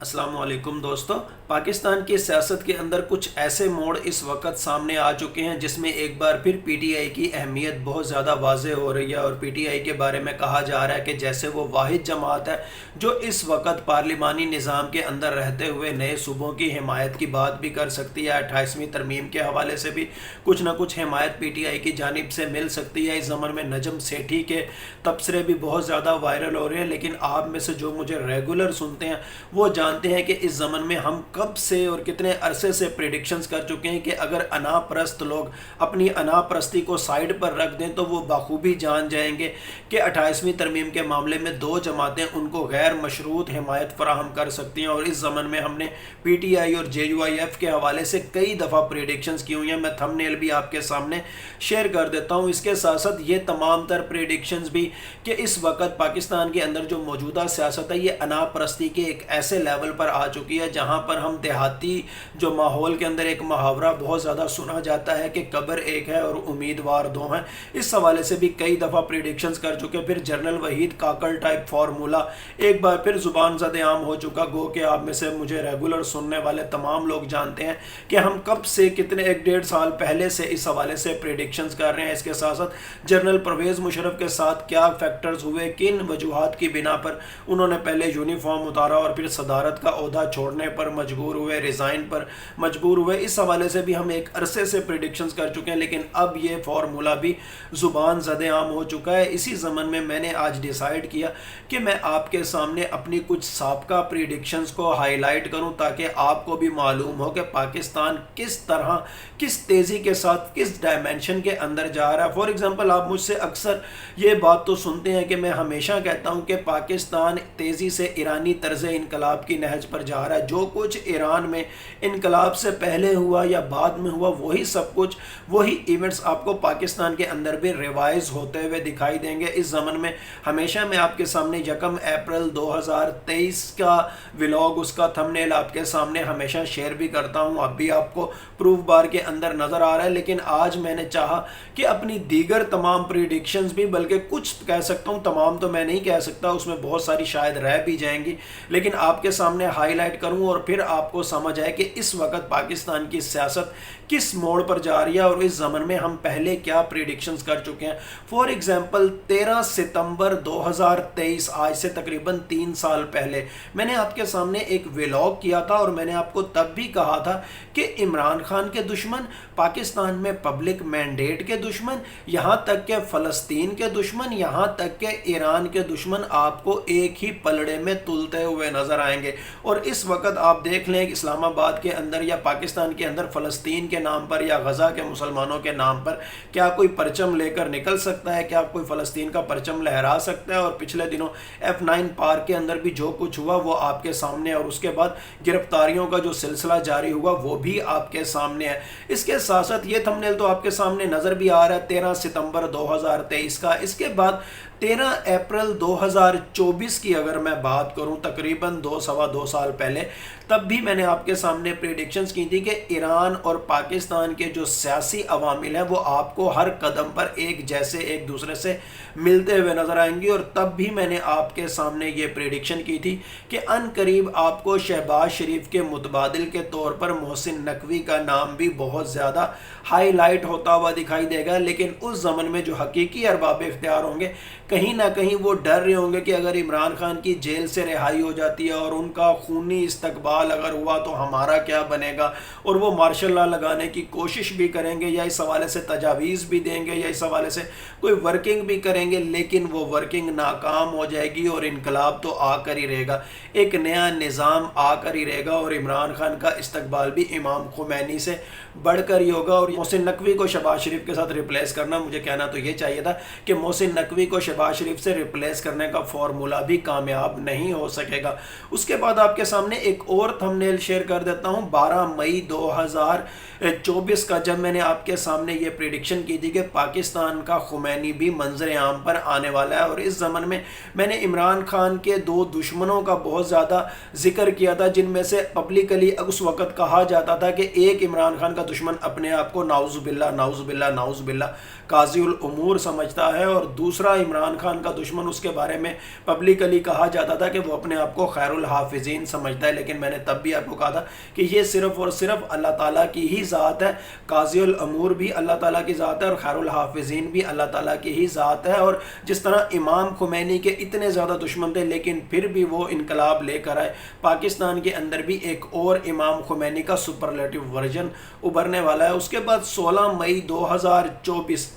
السلام علیکم دوستو، پاکستان کی سیاست کے اندر کچھ ایسے موڑ اس وقت سامنے آ چکے ہیں جس میں ایک بار پھر پی ٹی آئی کی اہمیت بہت زیادہ واضح ہو رہی ہے، اور پی ٹی آئی کے بارے میں کہا جا رہا ہے کہ جیسے وہ واحد جماعت ہے جو اس وقت پارلیمانی نظام کے اندر رہتے ہوئے نئے صوبوں کی حمایت کی بات بھی کر سکتی ہے۔ 28ویں ترمیم کے حوالے سے بھی کچھ نہ کچھ حمایت پی ٹی آئی کی جانب سے مل سکتی ہے۔ اس زمن میں نجم سیٹھی کے تبصرے بھی بہت زیادہ وائرل ہو رہے ہیں، لیکن آپ میں سے جو مجھے ریگولر سنتے ہیں وہ جانتے ہیں کہ اس زمن میں ہم کب سے اور کتنے عرصے سے پریڈکشنز کر چکے ہیں کہ اگر انا پرست لوگ اپنی انا پرستی کو سائیڈ پر رکھ دیں تو وہ بخوبی جان جائیں گے کہ 28ویں ترمیم کے معاملے میں دو جماعتیں ان کو غیر مشروط حمایت فراہم کر سکتی ہیں، اور اس زمن میں ہم نے پی ٹی آئی اور جے یو آئی ایف کے حوالے سے کئی دفعہ پریڈکشنز کی ہوئی ہیں۔ میں تھم نیل بھی آپ کے سامنے شیئر کر دیتا ہوں۔ اس کے ساتھ ساتھ یہ تمام تر پریڈکشنز بھی کہ اس وقت پاکستان کے اندر جو موجودہ سیاست ہے یہ انا پرستی کے ایک ایسے لیول پر آ چکی ہے جہاں پر ہم دیہاتی جو ماحول کے اندر ایک محاورہ بہت زیادہ سنا جاتا ہے کہ قبر ایک ہے اور امیدوار دو ہیں، اس حوالے سے بھی کئی دفعہ پریڈکشنز کر چکے۔ پھر general Waheed Kakar type formula ایک بار پھر زبان زد عام ہو چکا، گو کہ آپ میں سے مجھے ریگولر سننے والے تمام لوگ جانتے ہیں کہ ہم کب سے کتنے ایک ڈیڑھ سال پہلے سے اس حوالے سے پریڈکشنز کر رہے ہیں۔ اس کے ساتھ ساتھ جنرل پرویز مشرف کے ساتھ کیا فیکٹرز ہوئے، کن وجوہات کی بنا پر انہوں نے پہلے یونیفارم اتارا اور پھر صدارت کا عہدہ چھوڑنے پر مجبور ہوئے، ریزائن پر مجبور ہوئے، اس حوالے سے بھی ہم ایک عرصے سے پریڈکشنز کر چکے ہیں، لیکن اب یہ فارمولا بھی زبان زد عام ہو چکا ہے۔ اسی زمن میں نے آج ڈیسائیڈ کیا کہ میں آپ کے سامنے اپنی کچھ سابقہ پریڈکشنز کو ہائی لائٹ کروں تاکہ آپ کو بھی معلوم ہو کہ پاکستان کس طرح کس تیزی کے ساتھ کس ڈائمنشن کے اندر جا رہا ہے۔ فار ایگزامپل آپ مجھ سے اکثر یہ بات تو سنتے ہیں کہ میں ہمیشہ کہتا ہوں کہ پاکستان تیزی سے ایرانی طرز انقلاب کی نہج پر جا رہا ہے۔ جو کچھ ایران میں انقلاب سے پہلے ہوا یا بعد میں ہوا وہی سب کچھ وہی ایونٹس آپ کو پاکستان کے اندر بھی ریوائز ہوتے ہوئے دکھائی دیں گے۔ اس زمن میں ہمیشہ میں آپ کے سامنے 1 اپریل 2023 کا ولاگ، اس کا تھم نیل آپ کے سامنے ہمیشہ شیئر بھی کرتا ہوں، اب بھی آپ کو پروف بار کے اندر نظر آ رہا ہے، لیکن آج میں نے چاہا کہ اپنی دیگر تمام پریڈکشنز بھی، بلکہ کچھ کہہ سکتا ہوں، تمام تو میں نہیں کہہ سکتا، اس میں بہت ساری شاید رہ بھی جائیں گی، لیکن آپ کے سامنے ہائی لائٹ کروں اور پھر آپ کو سمجھ آئے کہ اس وقت پاکستان کی سیاست کس موڑ پر جا رہی ہے اور اس زمن میں ہم پہلے کیا پریڈکشنز کر چکے ہیں۔ فار ایگزامپل 13 ستمبر 2023، آج سے تقریباً 3 سال پہلے میں نے آپ کے سامنے ایک ولاگ کیا تھا، اور میں نے آپ کو تب بھی کہا تھا کہ عمران خان کے دشمن، پاکستان میں پبلک مینڈیٹ کے دشمن، یہاں تک کہ فلسطین کے دشمن، یہاں تک کہ ایران کے دشمن آپ کو ایک ہی پلڑے میں تلتے ہوئے نظر آئیں گے۔ اور اس وقت آپ دیکھ لیں کہ اسلام آباد کے اندر یا پاکستان کے اندر فلسطین کے نام پر یا غزہ کے مسلمانوں کے نام پر کیا کوئی پرچم لے کر نکل سکتا ہے؟ کیا کوئی فلسطین کا پرچم لہرا سکتا ہے؟ اور پچھلے دنوں F9 پارک کے اندر بھی جو کچھ ہوا وہ آپ کے سامنے، اور اس کے بعد گرفتاریوں کا جو سلسلہ جاری ہوا وہ بھی آپ کے سامنے ہے۔ اس کے ساتھ ساتھ یہ تھم نیل تو آپ کے سامنے نظر بھی آ رہا ہے 13 ستمبر 2023 کا۔ اس کے بعد 13 اپریل 2024 کی اگر میں بات کروں، تقریباً سوا دو سال پہلے، تب بھی میں نے آپ کے سامنے پریڈکشنز کی تھی کہ ایران اور پاکستان کے جو سیاسی عوامل ہیں وہ آپ کو ہر قدم پر ایک جیسے ایک دوسرے سے ملتے ہوئے نظر آئیں گی، اور تب بھی میں نے آپ کے سامنے یہ پریڈکشن کی تھی کہ ان قریب آپ کو شہباز شریف کے متبادل کے طور پر محسن نقوی کا نام بھی بہت زیادہ ہائی لائٹ ہوتا ہوا دکھائی دے گا، لیکن اس زمن میں جو حقیقی ارباب اختیار ہوں گے کہیں نہ کہیں وہ ڈر رہے ہوں گے کہ اگر عمران خان کی جیل سے رہائی ہو جاتی ہے اور ان کا خونی استقبال اگر ہوا تو ہمارا کیا بنے گا، اور وہ مارشل لا لگانے کی کوشش بھی کریں گے یا اس حوالے سے تجاویز بھی دیں گے یا اس حوالے سے کوئی ورکنگ بھی کریں گے، لیکن وہ ورکنگ ناکام ہو جائے گی اور انقلاب تو آ کر ہی رہے گا، ایک نیا نظام آ کر ہی رہے گا، اور عمران خان کا استقبال بھی امام خمینی سے بڑھ کر ہی ہوگا۔ اور محسن نقوی کو شہباز شریف کے ساتھ ریپلیس کرنا، مجھے کہنا تو یہ چاہیے تھا کہ محسن نقوی کو شہباز شریف سے ریپلیس کرنے کا فارمولا بھی کامیاب نہیں ہو سکے گا۔ اس کے بعد آپ کے سامنے ایک اور تھم نیل شیئر کر دیتا ہوں 12 مئی 2024 کا، جب میں نے آپ کے سامنے یہ پریڈکشن کی تھی کہ پاکستان کا خمینی بھی منظر عام پر آنے والا ہے، اور اس زمن میں نے عمران خان کے 2 دشمنوں کا بہت زیادہ ذکر کیا تھا، جن میں سے پبلکلی اس وقت کہا جاتا تھا کہ ایک عمران خان کا دشمن اپنے آپ کو نعوذ باللہ نعوذ باللہ نعوذ باللہ قاضی الامور سمجھتا ہے، اور دوسرا عمران عمران خان کا دشمن، اس کے بارے میں پبلکلی کہا جاتا تھا کہ وہ اپنے آپ کو خیر الحافظین سمجھتا ہے، لیکن میں نے تب بھی آپ کو کہا تھا کہ یہ صرف اور صرف اللہ تعالیٰ کی ہی ذات ہے، قاضی الامور بھی اللہ تعالیٰ کی ذات ہے اور خیر الحافظین بھی اللہ تعالیٰ کی ہی ذات ہے۔ اور جس طرح امام خمینی کے اتنے زیادہ دشمن تھے لیکن پھر بھی وہ انقلاب لے کر آئے، پاکستان کے اندر بھی ایک اور امام خمینی کا سپرلیٹو ورژن ابھرنے والا ہے۔ اس کے بعد 16 مئی 2024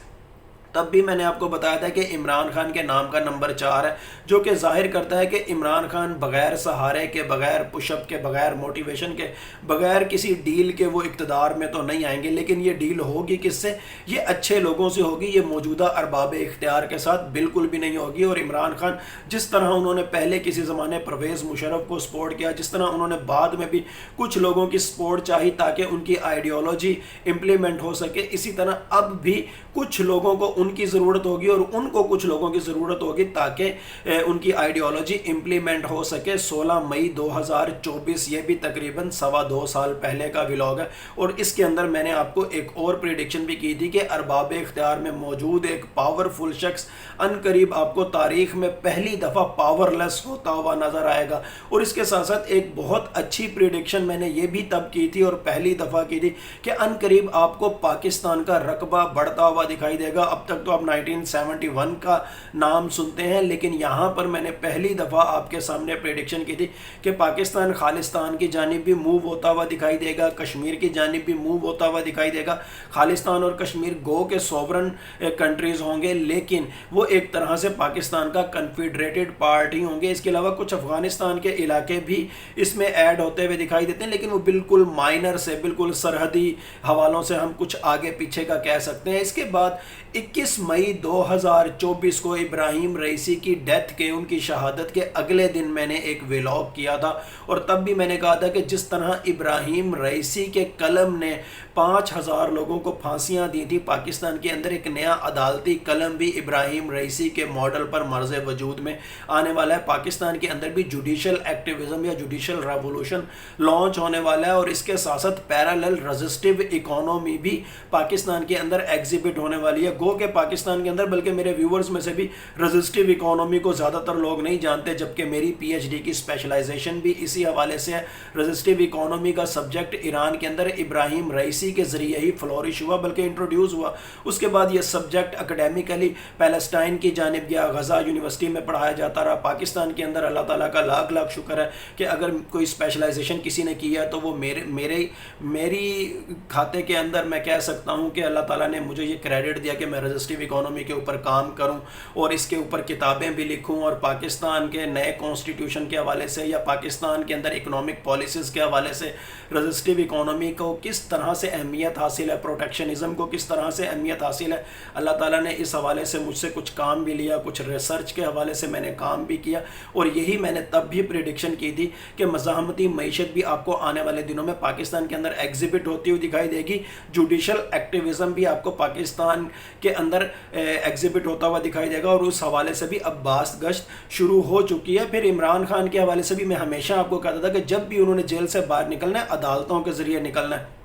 تب بھی میں نے آپ کو بتایا تھا کہ عمران خان کے نام کا نمبر 4 ہے، جو کہ ظاہر کرتا ہے کہ عمران خان بغیر سہارے کے، بغیر پش اپ کے، بغیر موٹیویشن کے، بغیر کسی ڈیل کے وہ اقتدار میں تو نہیں آئیں گے، لیکن یہ ڈیل ہوگی کس سے؟ یہ اچھے لوگوں سے ہوگی، یہ موجودہ ارباب اختیار کے ساتھ بالکل بھی نہیں ہوگی۔ اور عمران خان جس طرح انہوں نے پہلے کسی زمانے پرویز مشرف کو سپورٹ کیا، جس طرح انہوں نے بعد میں بھی کچھ لوگوں کی سپورٹ چاہی تاکہ ان کی آئیڈیالوجی امپلیمنٹ ہو سکے، اسی طرح اب بھی کچھ لوگوں کو ان کی ضرورت ہوگی اور ان کو کچھ لوگوں کی ضرورت ہوگی تاکہ ان کی آئیڈیالوجی امپلیمنٹ ہو سکے۔ 16 مئی 2024 یہ بھی تقریباً 2.25 سال پہلے کا ولاگ ہے، اور اس کے اندر میں نے آپ کو ایک اور پریڈکشن بھی کی تھی کہ ارباب اختیار میں موجود ایک پاورفل شخص ان قریب آپ کو تاریخ میں پہلی دفعہ پاورلیس ہوتا ہوا نظر آئے گا۔ اور اس کے ساتھ ساتھ ایک بہت اچھی پریڈکشن میں نے یہ بھی تب کی تھی اور پہلی دفعہ کی تھی کہ ان قریب آپ کو پاکستان کا رقبہ بڑھتا ہوا دکھائی دے گا۔ اب تک تو آپ 1971 کا نام سنتے ہیں، لیکن یہاں پر میں نے پہلی دفعہ آپ کے سامنے پریڈکشن کی تھی کہ پاکستان خالستان کی جانب بھی موو ہوتا ہوا دکھائی دے گا، کشمیر کی جانب بھی موو ہوتا ہوا دکھائی دے گا۔ خالستان اور کشمیر گو کے سوورن کنٹریز ہوں گے، لیکن وہ ایک طرح سے پاکستان کا کنفیڈریٹڈ پارٹ ہی ہوں گے۔ اس کے علاوہ کچھ افغانستان کے علاقے بھی اس میں ایڈ ہوتے ہوئے دکھائی دیتے ہیں، لیکن وہ بالکل مائنر سے، بالکل سرحدی حوالوں سے ہم کچھ آگے پیچھے کا کہہ سکتے ہیں۔ اس کے بعد 21 مئی 2024 کو ابراہیم رئیسی کی ڈیتھ کے، ان کی شہادت کے اگلے دن میں نے ایک ولاگ کیا تھا، اور تب بھی میں نے کہا تھا کہ جس طرح ابراہیم رئیسی کے قلم نے 5000 لوگوں کو پھانسیاں دی تھی، پاکستان کے اندر ایک نیا عدالتی قلم بھی ابراہیم رئیسی کے ماڈل پر مرز وجود میں آنے والا ہے۔ پاکستان کے اندر بھی جوڈیشل ایکٹیویزم یا جوڈیشل ریولوشن لانچ ہونے والا ہے، اور اس کے ساتھ ساتھ پیرالل رزسٹیو اکانومی بھی پاکستان کے اندر ایگزیبٹ ہونے والی ہے۔ گو کہ پاکستان کے اندر، بلکہ میرے ویورز میں سے بھی رزسٹیو اکانومی کو زیادہ تر لوگ نہیں جانتے، جبکہ میری پی ایچ ڈی کی اسپیشلائزیشن بھی اسی حوالے سے ہے۔ رزسٹیو اکانومی کا سبجیکٹ ایران کے اندر ابراہیم رئیسی کے ذریعے ہی فلورش ہوا، بلکہ انٹروڈیوس ہوا۔ اس کے بعد یہ سبجیکٹ اکیڈیمکلی پیلسٹائن کی جانب گیا، غزہ یونیورسٹی میں پڑھایا جاتا رہا۔ پاکستان کے اندر اللہ تعالیٰ کا لاکھ لاکھ شکر ہے کہ اگر کوئی اسپیشلائزیشن کسی نے کیا تو وہ میری کھاتے کے اندر میں کہہ سکتا ہوں کہ اللہ تعالیٰ نے مجھے یہ کریڈٹ دیا کہ میں رزسٹیو اکانومی کے اوپر کام کروں اور اس کے اوپر کتابیں بھی لکھوں، اور پاکستان کے نئے کانسٹیٹیوشن کے حوالے سے یا پاکستان کے اندر اکنامک پالیسیز کے حوالے سے رزسٹیو اکانومی کو کس طرح سے اہمیت حاصل ہے، پروٹیکشنزم کو کس طرح سے اہمیت حاصل ہے، اللہ تعالیٰ نے اس حوالے سے مجھ سے کچھ کام بھی لیا، کچھ ریسرچ کے حوالے سے میں نے کام بھی کیا، اور یہی میں نے تب بھی پریڈکشن کی تھی کہ مزاحمتی معیشت بھی آپ کو آنے والے دنوں میں پاکستان کے اندر ایگزیبٹ ہوتی ہوئی دکھائی دے گی، جوڈیشل ایکٹیویزم بھی آپ کو پاکستان کے اندر ایگزیبٹ ہوتا ہوا دکھائی دے گا، اور اس حوالے سے بھی اب باس گشت شروع ہو چکی ہے۔ پھر عمران خان کے حوالے سے بھی میں ہمیشہ آپ کو کہتا تھا کہ جب بھی انہوں نے جیل سے باہر نکلنا ہے، عدالتوں کے ذریعے نکلنا ہے،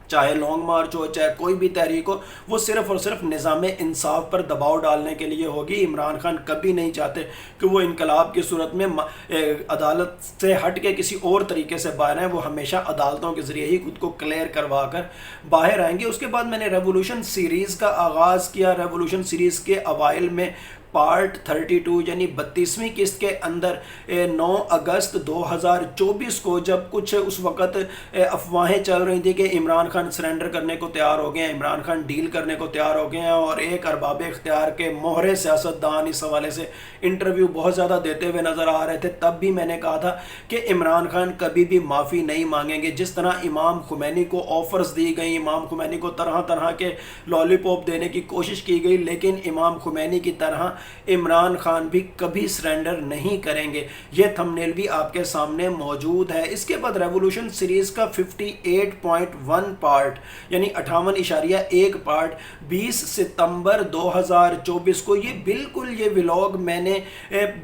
چاہے لانگ مارچ ہو، چاہے کوئی بھی تحریک ہو، وہ صرف اور صرف نظام انصاف پر دباؤ ڈالنے کے لیے ہوگی۔ عمران خان کبھی نہیں چاہتے کہ وہ انقلاب کی صورت میں عدالت سے ہٹ کے کسی اور طریقے سے باہر آئیں، وہ ہمیشہ عدالتوں کے ذریعے ہی خود کو کلیئر کروا کر باہر آئیں گے۔ اس کے بعد میں نے ریولوشن سیریز کا آغاز کیا۔ ریولوشن سیریز کے اوائل میں پارٹ 32 یعنی 32ویں قسط کے اندر 9 اگست 2024 کو جب کچھ اس وقت افواہیں چل رہی تھی کہ عمران خان سرنڈر کرنے کو تیار ہو گئے ہیں، عمران خان ڈیل کرنے کو تیار ہو گئے ہیں، اور ایک ارباب اختیار کے موہرے سیاستدان اس حوالے سے انٹرویو بہت زیادہ دیتے ہوئے نظر آ رہے تھے، تب بھی میں نے کہا تھا کہ عمران خان کبھی بھی معافی نہیں مانگیں گے۔ جس طرح امام خمینی کو آفرز دی گئی، امام خمینی کو طرح طرح کے لالی پاپ دینے کی کوشش کی گئی، لیکن امام خمینی کی طرح عمران خان بھی کبھی سرنڈر نہیں کریں گے۔ یہ تھمبنیل بھی آپ کے سامنے موجود ہے۔ اس کے بعد ریولوشن سیریز کا 58.1 پارٹ یعنی 58.1 پارٹ 20 ستمبر 2024 کو، یہ بالکل یہ ولاگ میں نے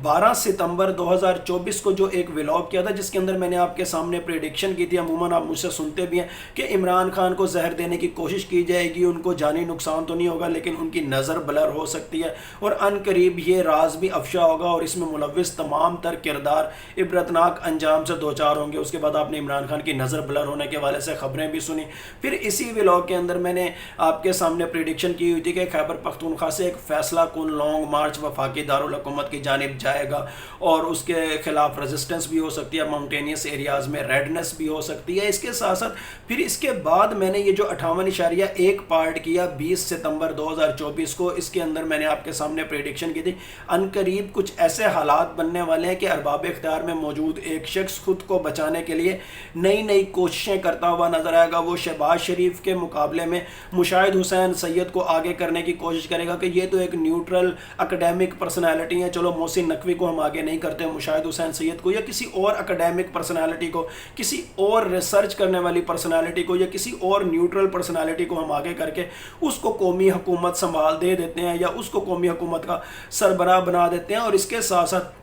12 ستمبر 2024 کو جو ایک ولاگ کیا تھا، جس کے اندر میں نے آپ کے سامنے پریڈکشن کی تھی، عموماً آپ مجھ سے سنتے بھی ہیں کہ عمران خان کو زہر دینے کی کوشش کی جائے گی، ان کو جانی نقصان تو نہیں ہوگا لیکن ان کی نظر بلر ہو سکتی ہے، اور ان قریب یہ راز بھی افشا ہوگا اور اس میں ملوث تمام تر کردار عبرتناک انجام سے دوچار ہوں گے۔ اس کے بعد آپ نے عمران خان کی نظر بلر ہونے کے حوالے سے خبریں بھی سنی۔ پھر اسی ولاگ کے اندر میں نے آپ کے سامنے پریڈکشن کی ہوئی تھی کہ خیبر پختونخوا سے ایک فیصلہ کن لانگ مارچ وفاقی دارالحکومت کی جانب جائے گا اور اس کے خلاف ریزسٹنس بھی ہو سکتی ہے، ماؤنٹینیس ایریاز میں ریڈنس بھی ہو سکتی ہے۔ اس کے ساتھ ساتھ پھر اس کے بعد میں نے یہ جو 58.1 پارٹ کیا 20 ستمبر 2024 کو، اس کے اندر میں نے آپ کے سامنے پریڈکشن کی تھی ان قریب کچھ ایسے حالات بننے والے ہیں کہ ارباب اختیار میں موجود ایک شخص خود کو بچانے کے لیے نئی کوششیں کرتا ہوا نظر آئے گا۔ وہ شہباز شریف کے مقابلے میں مشاہد حسین سید کو آگے کرنے کی کوشش کرے گا کہ یہ تو ایک نیوٹرل اکیڈیمک پرسنالٹی ہے، چلو محسن نقوی کو ہم آگے نہیں کرتے، مشاہد حسین سید کو یا کسی اور اکیڈیمک پرسنالٹی کو، کسی اور ریسرچ کرنے والی پرسنالٹی کو یا کسی اور نیوٹرل پرسنالٹی کو ہم آگے کر کے اس کو قومی حکومت سنبھال دے دیتے ہیں یا اس کو قومی حکومت کا سربراہ بنا دیتے ہیں۔ اور اس کے ساتھ ساتھ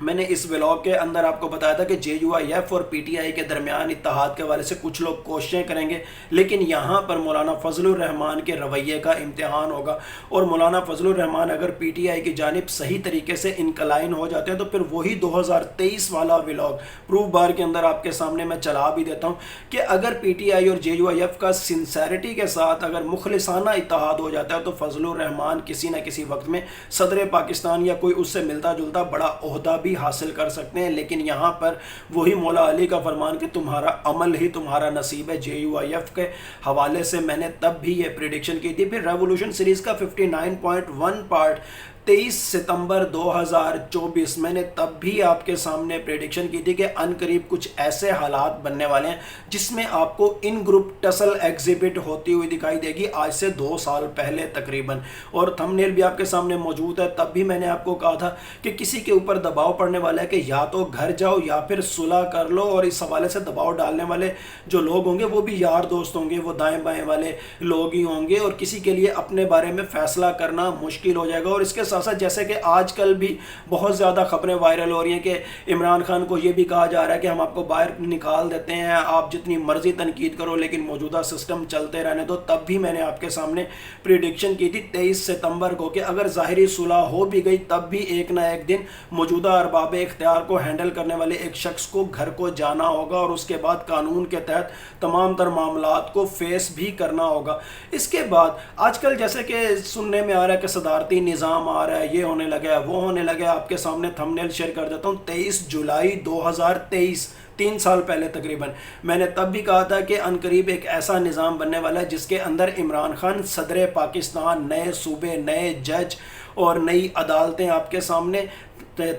میں نے اس ولاگ کے اندر آپ کو بتایا تھا کہ جے یو آئی ایف اور پی ٹی آئی کے درمیان اتحاد کے حوالے سے کچھ لوگ کوششیں کریں گے، لیکن یہاں پر مولانا فضل الرحمان کے رویے کا امتحان ہوگا، اور مولانا فضل الرحمان اگر پی ٹی آئی کی جانب صحیح طریقے سے انکلائن ہو جاتے ہیں تو پھر وہی 2023 والا ولاگ پروف بار کے اندر آپ کے سامنے میں چلا بھی دیتا ہوں کہ اگر پی ٹی آئی اور جے یو آئی ایف کا سنسیریٹی کے ساتھ اگر مخلصانہ اتحاد ہو جاتا ہے تو فضل الرحمان کسی نہ کسی وقت میں صدر پاکستان یا کوئی اس سے ملتا جلتا بڑا عہدہ بھی حاصل کر سکتے ہیں۔ لیکن یہاں پر وہی مولا علی کا فرمان کہ تمہارا عمل ہی تمہارا نصیب ہے، جے یو آئی ایف کے حوالے سے میں نے تب بھی یہ پریڈکشن کی تھی۔ پھر ریولوشن سیریز کا 59.1 پارٹ 23 ستمبر 2024 میں نے تب بھی آپ کے سامنے پریڈکشن کی تھی کہ ان قریب کچھ ایسے حالات بننے والے ہیں جس میں آپ کو ان گروپ ٹسل ایگزیبٹ ہوتی ہوئی دکھائی دے گی آج سے 2 سال پہلے تقریباً، اور تھمبنیل بھی آپ کے سامنے موجود ہے۔ تب بھی میں نے آپ کو کہا تھا کہ کسی کے اوپر دباؤ پڑنے والا ہے کہ یا تو گھر جاؤ یا پھر صلح کر لو، اور اس حوالے سے دباؤ ڈالنے والے جو لوگ ہوں گے وہ بھی یار دوست ہوں گے، وہ دائیں بائیں والے لوگ ہی ہوں گے، اور کسی کے لیے اپنے بارے میں فیصلہ کرنا مشکل ہو جائے گا۔ اور اس کے ساتھ ساتھ جیسے کہ آج کل بھی بہت زیادہ خبریں وائرل ہو رہی ہیں کہ عمران خان کو یہ بھی کہا جا رہا ہے کہ ہم آپ کو باہر نکال دیتے ہیں، آپ جتنی مرضی تنقید کرو لیکن موجودہ سسٹم چلتے رہنے دو۔ تب بھی میں نے آپ کے سامنے پریڈکشن کی تھی 23 ستمبر کو کہ اگر ظاہری صلح ہو بھی گئی تب بھی ایک نہ ایک دن موجودہ ارباب اختیار کو ہینڈل کرنے والے ایک شخص کو گھر کو جانا ہوگا اور اس کے بعد قانون کے تحت تمام تر معاملات کو فیس بھی کرنا ہوگا۔ اس کے بعد آج کل جیسے کہ سننے میں آ رہا ہے کہ صدارتی نظام آ رہا ہے، یہ ہونے لگا ہے، وہ ہونے لگا ہے، آپ کے سامنے تھمبنیل شیئر کر دیتا ہوں 23 جولائی 2023، 3 سال پہلے تقریباً میں نے تب بھی کہا تھا کہ ان قریب ایک ایسا نظام بننے والا ہے جس کے اندر عمران خان صدر پاکستان، نئے صوبے، نئے جج اور نئی عدالتیں آپ کے سامنے،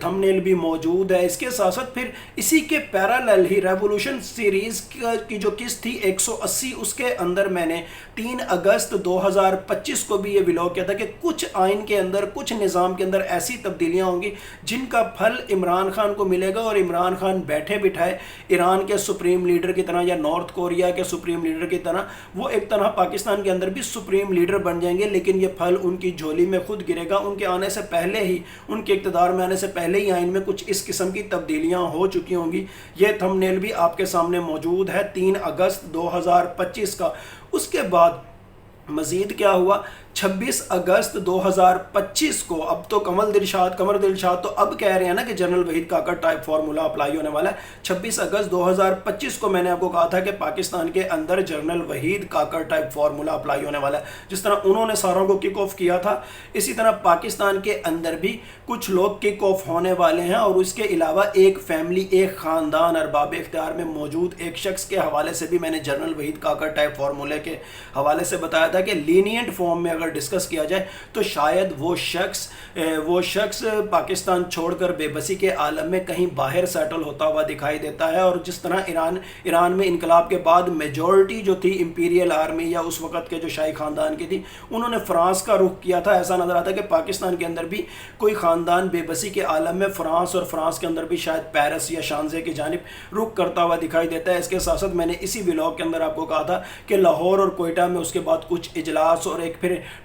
تھمبنیل بھی موجود ہے۔ اس کے ساتھ ساتھ پھر اسی کے پیرالل ہی ریولوشن سیریز کی جو قسط تھی 180، اس کے اندر میں نے 3 اگست 2025 کو بھی یہ ولاگ کیا تھا کہ کچھ آئین کے اندر، کچھ نظام کے اندر ایسی تبدیلیاں ہوں گی جن کا پھل عمران خان کو ملے گا، اور عمران خان بیٹھے بٹھائے ایران کے سپریم لیڈر کی طرح یا نارتھ کوریا کے سپریم لیڈر کی طرح وہ ایک طرح پاکستان کے اندر بھی سپریم لیڈر بن جائیں گے، لیکن یہ پھل ان کی جھولی میں خود گرے گا۔ ان کے آنے سے پہلے ہی، ان کے اقتدار میں آنے سے پہلے ہی آئین میں کچھ اس قسم کی تبدیلیاں ہو چکی ہوں گی۔ یہ تھمبنیل بھی آپ کے سامنے موجود ہے 3 اگست 2025 کا۔ اس کے بعد مزید کیا ہوا 26 اگست 2025 کو، اب تو قمر دلشاد تو اب کہہ رہے ہیں نا کہ general Waheed Kakar type formula apply ہونے والا ہے۔ 26 اگست 2025 کو میں نے آپ کو کہا تھا کہ پاکستان کے اندر general Waheed Kakar type formula apply ہونے والا ہے۔ جس طرح انہوں نے ساروں کو کک آف کیا تھا، اسی طرح پاکستان کے اندر بھی کچھ لوگ کک آف ہونے والے ہیں، اور اس کے علاوہ ایک فیملی، ایک خاندان ارباب اختیار میں موجود ایک شخص کے حوالے سے بھی میں نے جنرل وحید کاکڑ ٹائپ فارمولے کے حوالے سے بتایا تھا کہ لینینٹ فارم میں اگر ڈسکس کیا جائے تو شاید وہ شخص پاکستان چھوڑ کر بے بسی کے عالم میں کہیں باہر سیٹل ہوتا ہوا دکھائی دیتا ہے۔ اور جس طرح ایران میں انقلاب کے بعد میجورٹی جو تھی امپیریل آرمی یا اس وقت کے جو شاہی خاندان کی تھی، انہوں نے فرانس کا رخ کیا تھا، ایسا نظر آتا ہے کہ پاکستان کے اندر بھی کوئی خاندان بے بسی کے عالم میں فرانس، اور فرانس کے اندر بھی شاید پیرس یا شانزے کی جانب رخ کرتا ہوا دکھائی دیتا ہے۔ اس کے ساتھ ساتھ میں نے اسی ولاگ کے اندر آپ کو کہا تھا کہ لاہور اور کوئٹہ میں اس کے بعد کچھ اجلاس اور ایک پھر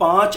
5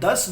10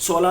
16